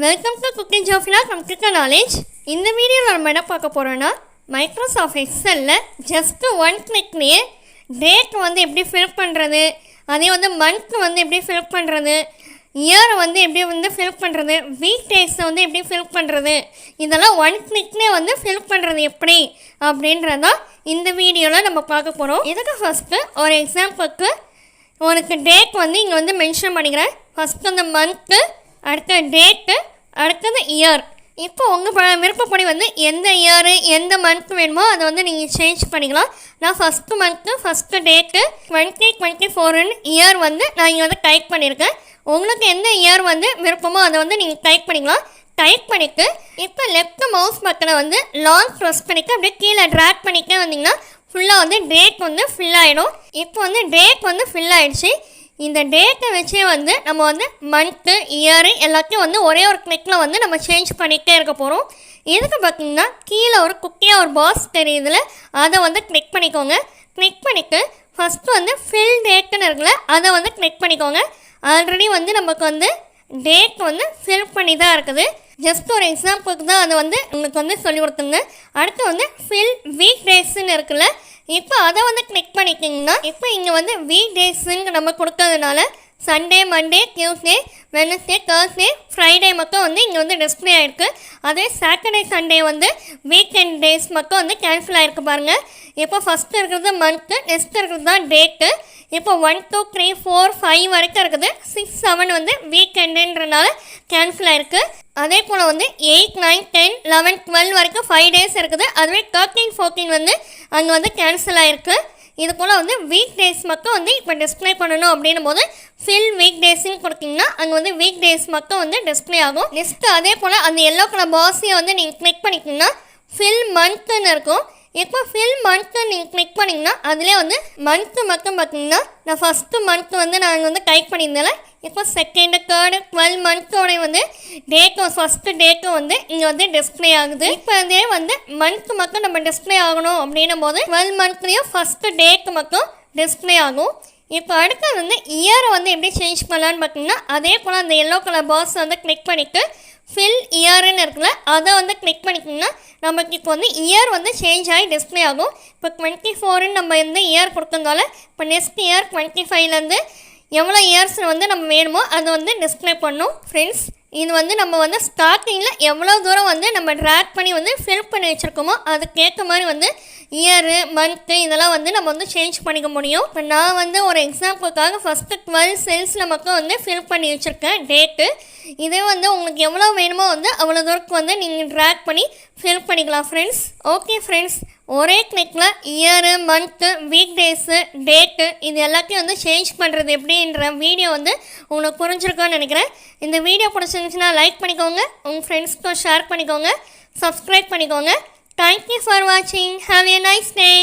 Welcome to குட்டி ஜோஃபினா computer knowledge. இந்த வீடியோவில் நம்ம என்ன பார்க்க போகிறோன்னா, மைக்ரோசாஃப்ட் எக்ஸலில் ஜஸ்ட்டு ஒன் கிளிக்லேயே டேட் வந்து எப்படி ஃபில் பண்ணுறது, அதே வந்து மந்த் வந்து எப்படி ஃபில் பண்ணுறது, இயரை வந்து எப்படி வந்து ஃபில் பண்ணுறது, வீக் டேஸை வந்து எப்படி ஃபில் பண்ணுறது, இதெல்லாம் ஒன் கிளிக்லேயே வந்து ஃபில் பண்ணுறது எப்படி அப்படின்றதான் இந்த வீடியோவில் நம்ம பார்க்க போகிறோம். இதுக்கு ஃபஸ்ட்டு ஒரு எக்ஸாம்பிளுக்கு உனக்கு டேட் வந்து இங்கே வந்து மென்ஷன் பண்ணிக்கிறேன். ஃபஸ்ட்டு அந்த மந்த்து, அடுத்த டேட்டு, அடுத்தது இயர். இப்போ உங்கள் விருப்பப்படி வந்து எந்த இயரு எந்த மந்த் வேணுமோ அதை வந்து நீங்கள் சேஞ்ச் பண்ணிக்கலாம். நான் first month first date 2024 year வந்து நான் இங்கே வந்து டைப் பண்ணியிருக்கேன். உங்களுக்கு எந்த இயர் வந்து விருப்பமோ அதை வந்து நீங்கள் டைப் பண்ணிக்கலாம். டைப் பண்ணிவிட்டு இப்போ லெஃப்ட் மவுஸ் பட்டனை வந்து லாங் ப்ரெஸ் பண்ணிவிட்டு அப்படியே கீழே ட்ராக் பண்ணிக்கிட்டே வந்தீங்கன்னா ஃபுல்லாக வந்து டேட் வந்து ஃபில் ஆகிடும். இப்போ வந்து டேட் வந்து ஃபில் ஆகிடுச்சு. இந்த டேட்டை வச்சே வந்து நம்ம வந்து மந்த்து இயரு எல்லாத்தையும் வந்து ஒரே ஒரு கிளிக்கில் வந்து நம்ம சேஞ்ச் பண்ணிகிட்டே இருக்க போகிறோம். இதுக்கு பார்த்திங்கன்னா கீழே ஒரு குட்டியாக ஒரு பாக்ஸ் தெரியுதுல, அதை வந்து கிளிக் பண்ணிக்கோங்க. கிளிக் பண்ணிவிட்டு ஃபஸ்ட்டு வந்து ஃபில் டேட்டுன்னு இருக்குல்ல, அதை வந்து கிளிக் பண்ணிக்கோங்க. ஆல்ரெடி வந்து நமக்கு வந்து டேட் வந்து ஃபில் பண்ணி தான் இருக்குது. ஜஸ்ட் ஒரு எக்ஸாம்பிளுக்கு தான் அதை வந்து உங்களுக்கு வந்து சொல்லி கொடுத்துங்க. அடுத்து வந்து ஃபில் வீக் டேஸ்ன்னு இருக்குல்ல, இப்போ அதை வந்து கிளிக் பண்ணிக்கிங்கன்னா இப்போ இங்கே வந்து வீக் டேஸுன்னு நம்ம கொடுக்கறதுனால Sunday, Monday, Tuesday, Wednesday, Thursday, Friday மட்டும் வந்து இங்கே வந்து டிஸ்பிளே ஆகிருக்கு. அதே சாட்டர்டே, சண்டே வந்து வீக்கெண்ட் டேஸ் மட்டும் வந்து கேன்சல் ஆகிருக்கு பாருங்கள். இப்போ ஃபஸ்ட்டு இருக்கிறது மந்த்து, நெக்ஸ்ட் இருக்கிறது தான் டேட்டு. இப்போ 1 2 3 4 5 வரைக்கும் இருக்குது. 6 7 வந்து வீக்கெண்டுன்றனால கேன்சல் ஆகிருக்கு. அதே போல் வந்து 8 9 10 11 12 வரைக்கும் 5 டேஸ் இருக்குது. அதுவே 13 14 வந்து அங்கே வந்து கேன்சல் ஆகிருக்கு. இது போல் வந்து வீக் டேஸ் மட்டும் வந்து இப்போ டிஸ்பிளே பண்ணணும் அப்படின்னும் போது ஃபில் வீக் டேஸ்ன்னு கொடுத்தீங்கன்னா அங்கே வந்து வீக் டேஸ் மட்டும் வந்து டிஸ்பிளே ஆகும். நெக்ஸ்ட்டு அதே போல் அந்த எல்லோ கலர் பாக்ஸையை வந்து நீங்கள் கிளிக் பண்ணிக்கிங்கன்னா ஃபில் மந்த்துன்னு இருக்கும். இப்போ ஃபில் மந்த்து நீங்கள் கிளிக் பண்ணிங்கன்னா அதிலே வந்து மந்த்து மட்டும் பார்த்தீங்கன்னா நான் ஃபஸ்ட்டு மந்த்து வந்து நான் வந்து டைப் பண்ணியிருந்தேன். இப்போ செகண்டு, தேர்டு, 12 மந்த்தோட வந்து டேட்டும் ஃபஸ்ட்டு டேட்டும் வந்து இங்கே வந்து டிஸ்பிளே ஆகுது. இப்போ அதே வந்து மந்த்து மட்டும் நம்ம டிஸ்பிளே ஆகணும் அப்படின்னும் போது 12 மந்த்லேயும் ஃபஸ்ட்டு டேட்டு மட்டும் டிஸ்பிளே ஆகும். இப்போ அடுத்தது வந்து இயரை வந்து எப்படி சேஞ்ச் பண்ணலான்னு பார்த்தீங்கன்னா அதே போல் அந்த எல்லோ கலர் பாக்ஸ் வந்து கிளிக் பண்ணிவிட்டு ஃபில் இயருன்னு இருக்குல்ல, அதை வந்து கிளிக் பண்ணிக்கிங்கன்னா நமக்கு இப்போ வந்து இயர் வந்து சேஞ்ச் ஆகி டிஸ்பிளே ஆகும். இப்போ 24ன்னு நம்ம வந்து இயர் கொடுத்ததால இப்போ நெக்ஸ்ட் இயர் 25லேருந்து எவ்வளோ இயர்ஸ் வந்து நம்ம வேணுமோ அதை வந்து டிஸ்பிளே பண்ணணும். ஃப்ரெண்ட்ஸ், இது வந்து நம்ம வந்து ஸ்டார்டிங்கில் எவ்வளோ தூரம் வந்து நம்ம ட்ராக் பண்ணி வந்து ஃபில் பண்ணி வச்சுருக்கோமோ அதுக்கேற்ற மாதிரி வந்து இயரு, மந்த்து இதெல்லாம் வந்து நம்ம வந்து சேஞ்ச் பண்ணிக்க முடியும். இப்போ நான் வந்து ஒரு எக்ஸாம்பிளுக்காக ஃபஸ்ட்டு 12 செல்ஸில் மட்டும் வந்து ஃபில் பண்ணி வச்சுருக்கேன் டேட்டு. இதே வந்து உங்களுக்கு எவ்வளோ வேணுமோ வந்து அவ்வளோ தூரத்துக்கு வந்து நீங்கள் ட்ராக் பண்ணி ஃபில் பண்ணிக்கலாம் ஃப்ரெண்ட்ஸ். ஓகே ஃப்ரெண்ட்ஸ், ஒரே கிளிக்கில் year, month, week days, date இது எல்லாத்தையும் வந்து சேஞ்ச் பண்ணுறது எப்படின்ற வீடியோ வந்து உங்களுக்கு புரிஞ்சிருக்கோன்னு நினைக்கிறேன். இந்த வீடியோ பிடிச்சிருந்துச்சுன்னா லைக் பண்ணிக்கோங்க, உங்கள் ஃப்ரெண்ட்ஸ்க்கும் ஷேர் பண்ணிக்கோங்க, சப்ஸ்கிரைப் பண்ணிக்கோங்க. Thank you for watching. Have a nice day.